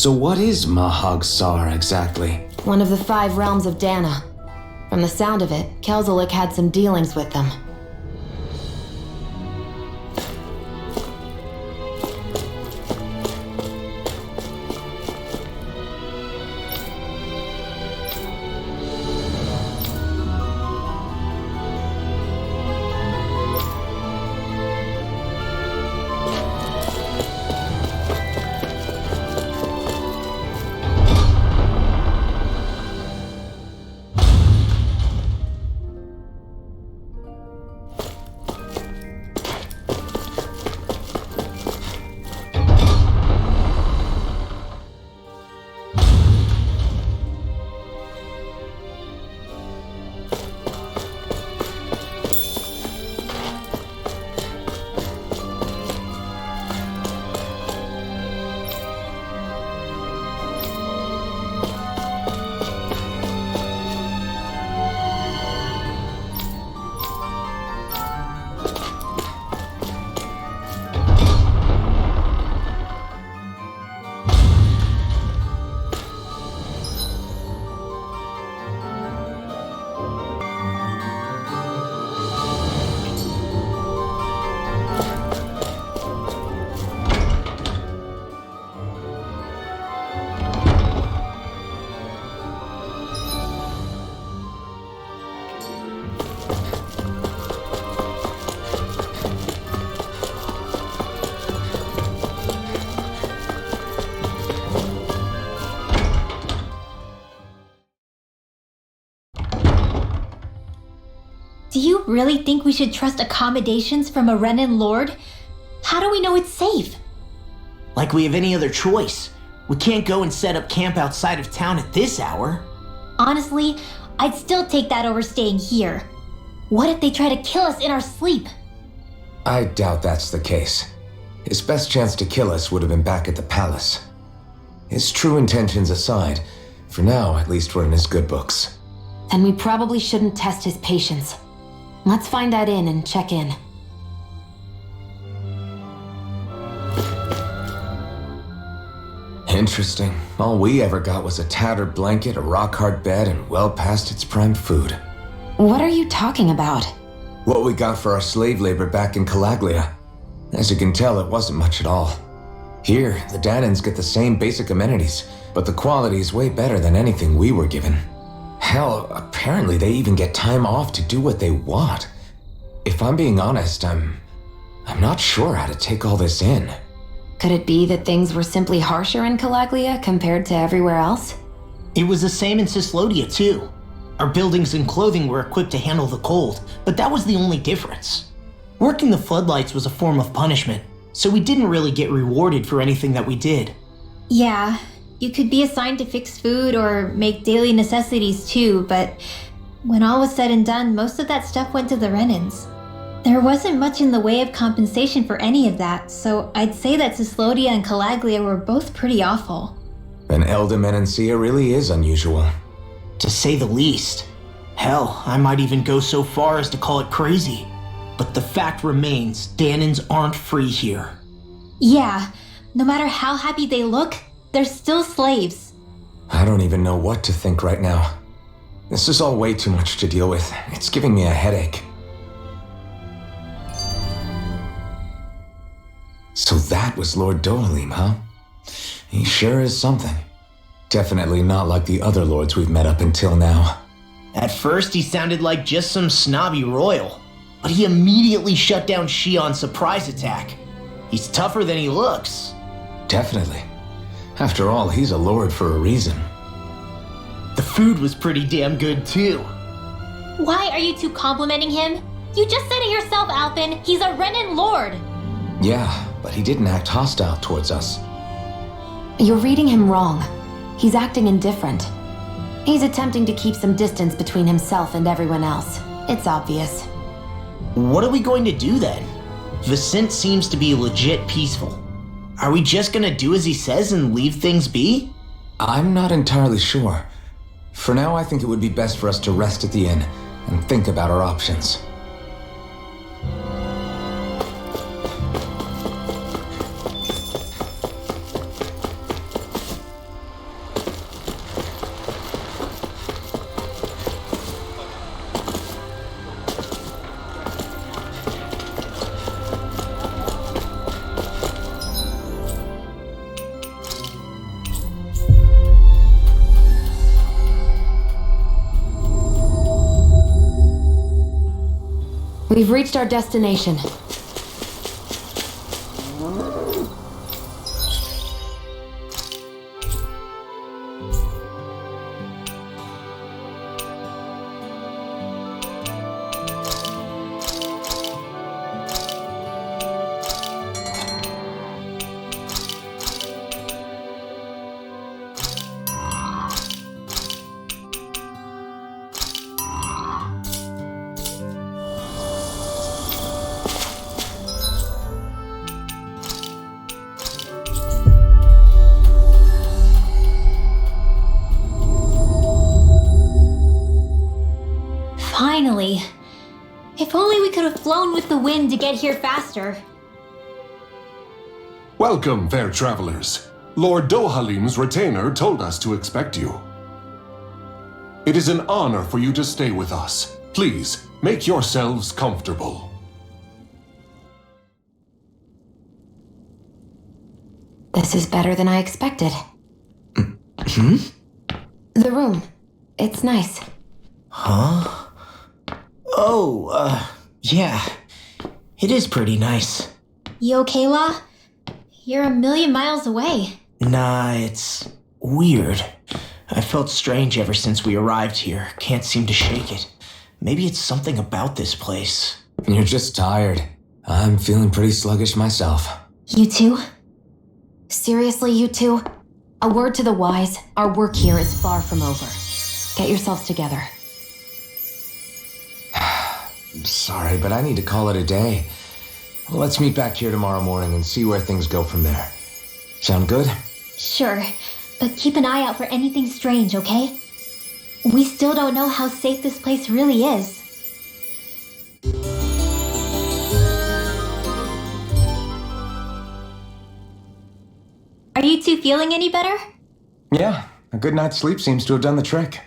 So what is Mahag Sar exactly? One of the 5 realms of Dana. From the sound of it, Kelzelik had some dealings with them. Do you really think we should trust accommodations from a Renan Lord? How do we know it's safe? Like we have any other choice. We can't go and set up camp outside of town at this hour. Honestly, I'd still take that over staying here. What if they try to kill us in our sleep? I doubt that's the case. His best chance to kill us would have been back at the palace. His true intentions aside, for now at least we're in his good books. And we probably shouldn't test his patience. Let's find that inn and check in. Interesting. All we ever got was a tattered blanket, a rock-hard bed, and well past its prime food. What are you talking about? What we got for our slave labor back in Calaglia. As you can tell, it wasn't much at all. Here, the Danans get the same basic amenities, but the quality is way better than anything we were given. Hell, apparently they even get time off to do what they want. If I'm being honest, I'm not sure how to take all this in. Could it be that things were simply harsher in Calaglia compared to everywhere else? It was the same in Cislodia too. Our buildings and clothing were equipped to handle the cold, but that was the only difference. Working the floodlights was a form of punishment, so we didn't really get rewarded for anything that we did. Yeah, you could be assigned to fix food or make daily necessities too, but when all was said and done, most of that stuff went to the Renans. There wasn't much in the way of compensation for any of that, so I'd say that Cislodia and Calaglia were both pretty awful. Then Elda Menancia really is unusual. To say the least. Hell, I might even go so far as to call it crazy. But the fact remains, Danans aren't free here. Yeah, no matter how happy they look, they're still slaves. I don't even know what to think right now. This is all way too much to deal with. It's giving me a headache. So that was Lord Dohalim, huh? He sure is something. Definitely not like the other lords we've met up until now. At first, he sounded like just some snobby royal, but he immediately shut down Shion's surprise attack. He's tougher than he looks. Definitely. After all, he's a lord for a reason. The food was pretty damn good too. Why are you two complimenting him? You just said it yourself, Alphen. He's a Renan Lord. Yeah, but he didn't act hostile towards us. You're reading him wrong. He's acting indifferent. He's attempting to keep some distance between himself and everyone else. It's obvious. What are we going to do then? Vicent seems to be legit peaceful. Are we just gonna do as he says and leave things be? I'm not entirely sure. For now, I think it would be best for us to rest at the inn and think about our options. We've reached our destination. Finally. If only we could have flown with the wind to get here faster. Welcome, fair travelers. Lord Dohalim's retainer told us to expect you. It is an honor for you to stay with us. Please, make yourselves comfortable. This is better than I expected. The room. It's nice. Huh? Oh, yeah. It is pretty nice. You okay, La? You're a million miles away. Nah, it's weird. I felt strange ever since we arrived here. Can't seem to shake it. Maybe it's something about this place. You're just tired. I'm feeling pretty sluggish myself. You too? Seriously, you two? A word to the wise, our work here is far from over. Get yourselves together. Sorry, but I need to call it a day. Let's meet back here tomorrow morning and see where things go from there. Sound good? Sure, but keep an eye out for anything strange, okay? We still don't know how safe this place really is. Are you two feeling any better? Yeah, a good night's sleep seems to have done the trick.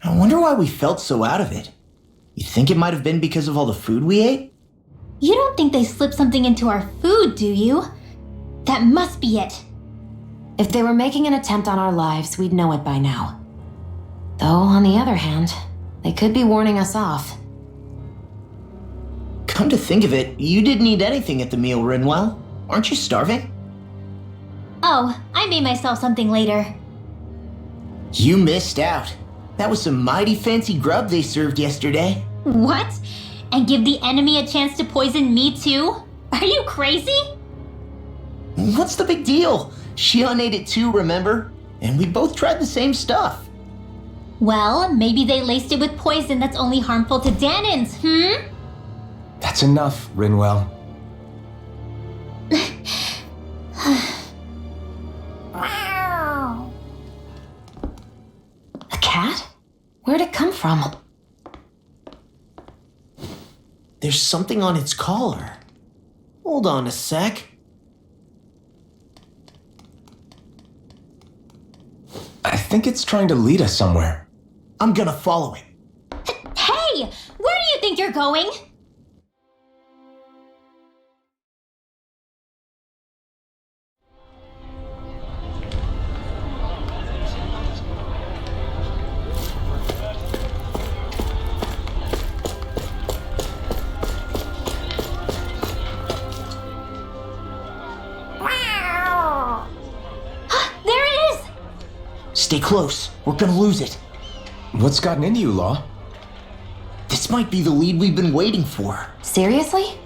I wonder why we felt so out of it. You think it might have been because of all the food we ate? You don't think they slipped something into our food, do you? That must be it. If they were making an attempt on our lives, we'd know it by now. Though, on the other hand, they could be warning us off. Come to think of it, you didn't eat anything at the meal, Rinwell. Aren't you starving? Oh, I made myself something later. You missed out. That was some mighty fancy grub they served yesterday. What? And give the enemy a chance to poison me too? Are you crazy? What's the big deal? Shion ate it too, remember? And we both tried the same stuff. Well, maybe they laced it with poison that's only harmful to Danins, That's enough, Rinwell. A cat? Where'd it come from? There's something on its collar. Hold on a sec. I think it's trying to lead us somewhere. I'm gonna follow it. Hey! Where do you think you're going? There it is! Stay close. We're gonna lose it. What's gotten into you, Law? This might be the lead we've been waiting for. Seriously?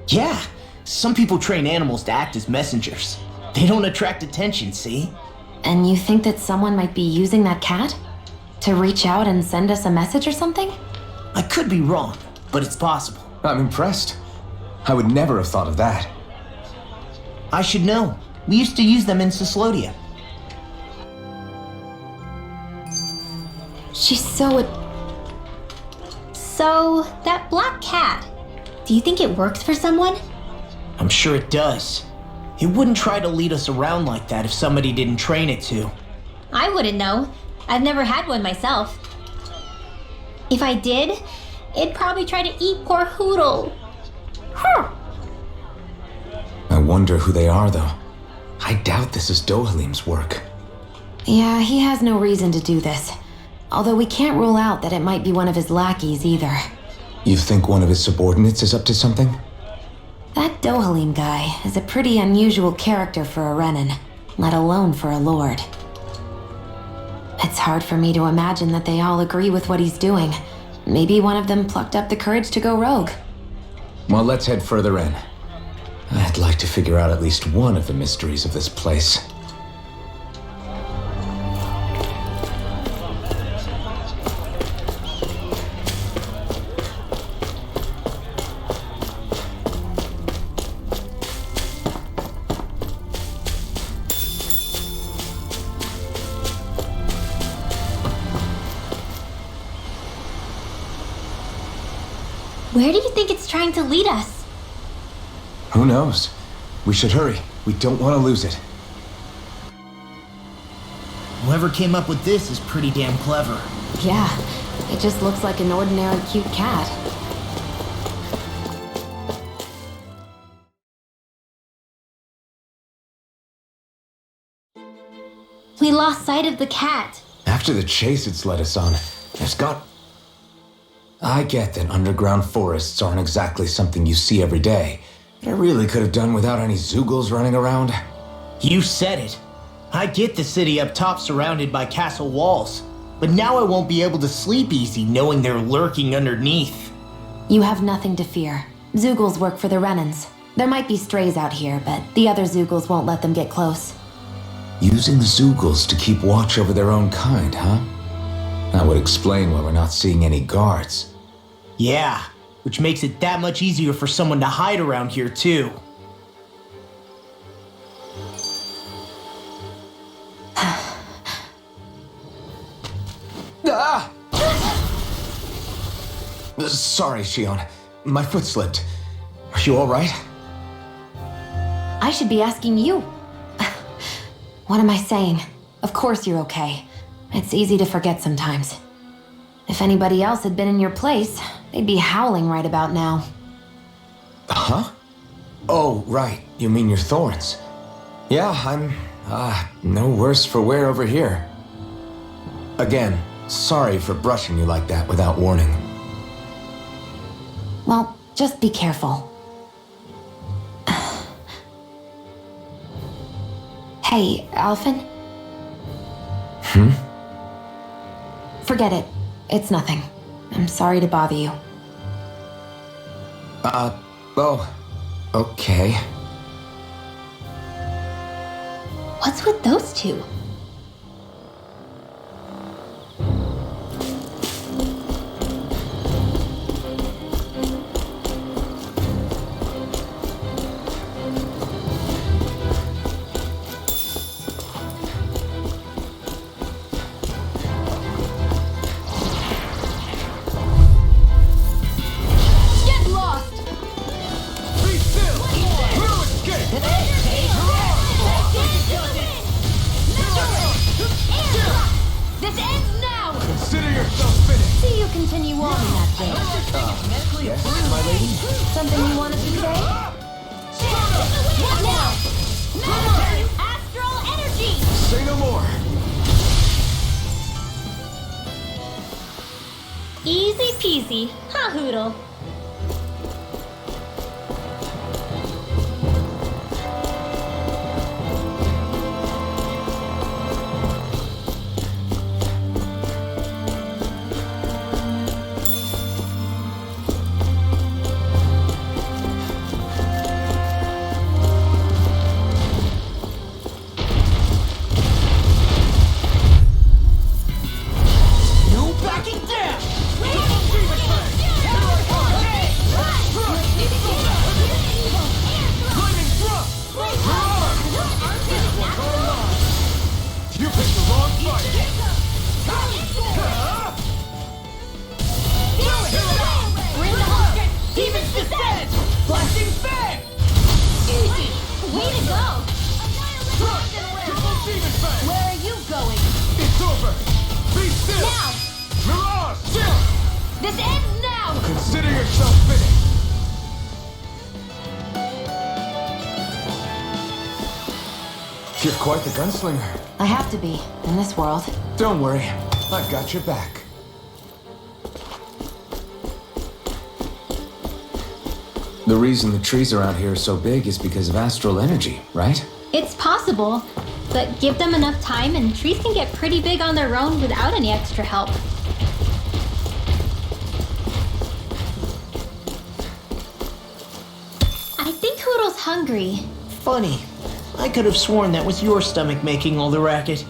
Yeah, some people train animals to act as messengers. They don't attract attention, see? And you think that someone might be using that cat? To reach out and send us a message or something? I could be wrong, but it's possible. I'm impressed. I would never have thought of that. I should know. We used to use them in Cyslodia. She's so... So, that black cat, do you think it works for someone? I'm sure it does. It wouldn't try to lead us around like that if somebody didn't train it to. I wouldn't know. I've never had one myself. If I did, it'd probably try to eat poor Hoodle. I wonder who they are, though. I doubt this is Dohalim's work. Yeah, he has no reason to do this. Although we can't rule out that it might be one of his lackeys either. You think one of his subordinates is up to something? That Dohalim guy is a pretty unusual character for a Renin, let alone for a lord. It's hard for me to imagine that they all agree with what he's doing. Maybe one of them plucked up the courage to go rogue. Well, let's head further in. I'd like to figure out at least one of the mysteries of this place. Where do you think it's trying to lead us? Who knows? We should hurry. We don't want to lose it. Whoever came up with this is pretty damn clever. Yeah, it just looks like an ordinary cute cat. We lost sight of the cat. After the chase it's led us on, there's got... I get that underground forests aren't exactly something you see every day, but I really could have done without any Zoogles running around. You said it. I get the city up top surrounded by castle walls, but now I won't be able to sleep easy knowing they're lurking underneath. You have nothing to fear. Zoogles work for the Renins. There might be strays out here, but the other Zoogles won't let them get close. Using Zoogles to keep watch over their own kind, huh? That would explain why we're not seeing any guards. Yeah, which makes it that much easier for someone to hide around here too. Ah! Sorry, Shion. My foot slipped. Are you alright? I should be asking you. What am I saying? Of course you're okay. It's easy to forget sometimes. If anybody else had been in your place, they'd be howling right about now. Huh? Oh, right. You mean your thorns. Yeah, I'm, no worse for wear over here. Again, sorry for brushing you like that without warning. Well, just be careful. Hey, Alphen? Forget it. It's nothing. I'm sorry to bother you. Oh, okay. What's with those two? Easy peasy, ha hoodle. You're quite the gunslinger. I have to be, in this world. Don't worry, I've got your back. The reason the trees around here are so big is because of astral energy, right? It's possible, but give them enough time and trees can get pretty big on their own without any extra help. I think Hoodle's hungry. Funny. I could have sworn that was your stomach making all the racket.